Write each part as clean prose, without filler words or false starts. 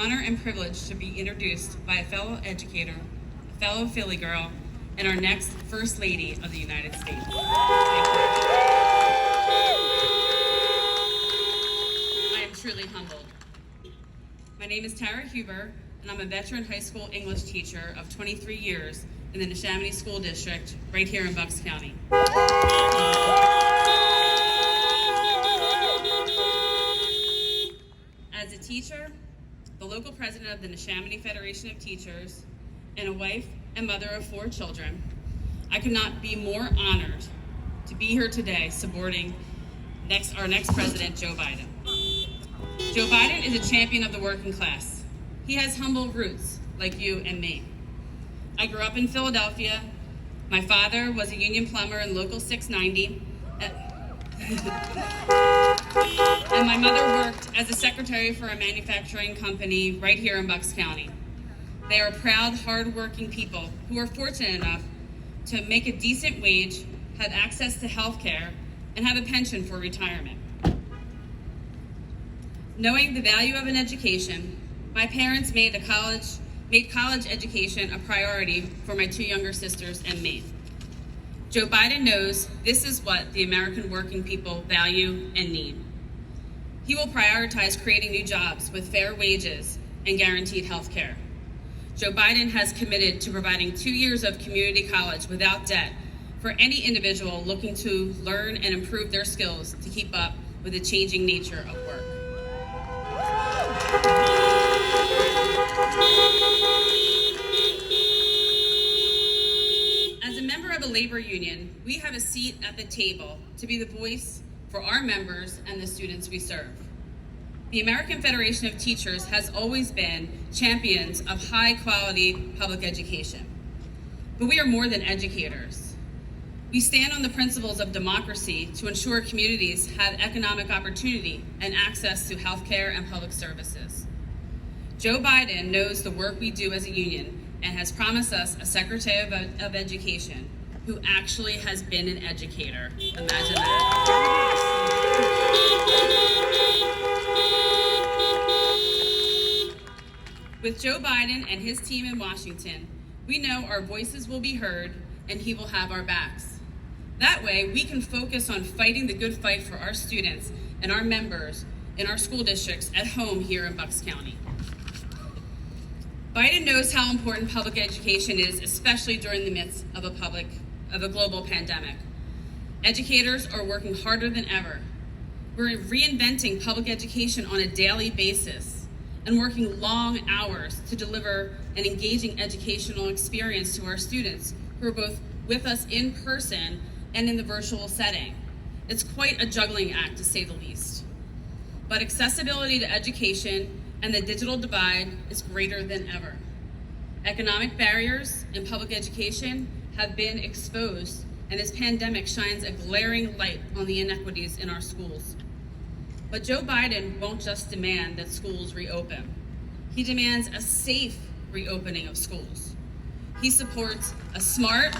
Honor and privilege to be introduced by a fellow educator, a fellow Philly girl, and our next First Lady of the United States. I am truly humbled. My name is Tara Huber, and I'm a veteran high school English teacher of 23 years in the Neshaminy School District right here in Bucks County. As a teacher, the local president of the Neshaminy Federation of Teachers, and a wife and mother of 4 children, I could not be more honored to be here today supporting our next president, Joe Biden. Joe Biden is a champion of the working class. He has humble roots like you and me. I grew up in Philadelphia. My father was a union plumber in Local 690. And my mother worked as a secretary for a manufacturing company right here in Bucks County. They are proud, hard-working people who are fortunate enough to make a decent wage, have access to health care, and have a pension for retirement. Knowing the value of an education, my parents made college education a priority for my 2 younger sisters and me. Joe Biden knows this is what the American working people value and need. He will prioritize creating new jobs with fair wages and guaranteed health care. Joe Biden has committed to providing 2 years of community college without debt for any individual looking to learn and improve their skills to keep up with the changing nature of work. As a member of a labor union, we have a seat at the table to be the voice for our members and the students we serve. The American Federation of Teachers has always been champions of high-quality public education. But we are more than educators. We stand on the principles of democracy to ensure communities have economic opportunity and access to health care and public services. Joe Biden knows the work we do as a union and has promised us a Secretary of Education who actually has been an educator. Imagine that. With Joe Biden and his team in Washington, we know our voices will be heard and he will have our backs. That way, we can focus on fighting the good fight for our students and our members in our school districts at home here in Bucks County. Biden knows how important public education is, especially during the midst of a global pandemic. Educators are working harder than ever. We're reinventing public education on a daily basis and working long hours to deliver an engaging educational experience to our students who are both with us in person and in the virtual setting. It's quite a juggling act, to say the least. But accessibility to education and the digital divide is greater than ever. Economic barriers in public education have been exposed, and this pandemic shines a glaring light on the inequities in our schools. But Joe Biden won't just demand that schools reopen. He demands a safe reopening of schools. He supports a smart,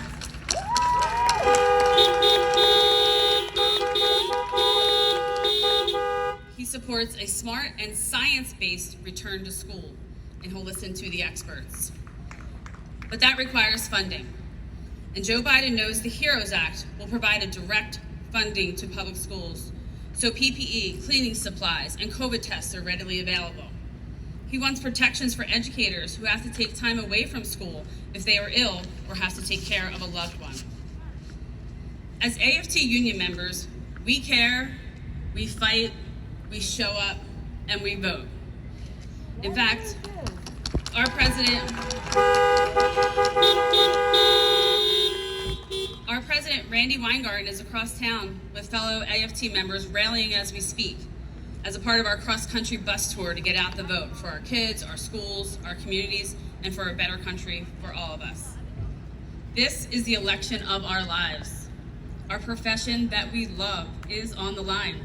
and science-based return to school, and he'll listen to the experts. But that requires funding. And Joe Biden knows the HEROES Act will provide a direct funding to public schools so PPE, cleaning supplies, and COVID tests are readily available. He wants protections for educators who have to take time away from school if they are ill or have to take care of a loved one. As AFT union members, we care, we fight, we show up, and we vote. In fact, our president, Randy Weingarten, is across town with fellow AFT members rallying as we speak as a part of our cross-country bus tour to get out the vote for our kids, our schools, our communities, and for a better country for all of us. This is the election of our lives. Our profession that we love is on the line.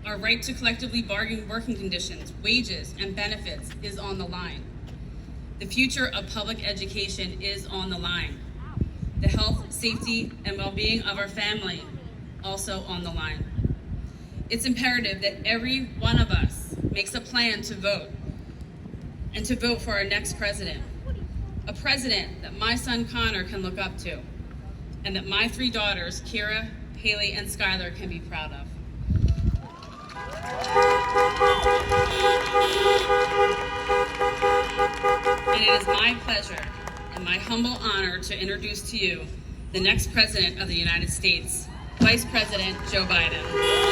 Our right to collectively bargain working conditions, wages, and benefits is on the line. The future of public education is on the line. The health, safety, and well-being of our family also on the line. It's imperative that every one of us makes a plan to vote and to vote for our next president, a president that my son Connor can look up to, and that my 3 daughters, Kira, Haley, and Skylar, can be proud of. And it is my pleasure and my humble honor to introduce to you the next President of the United States, Vice President Joe Biden.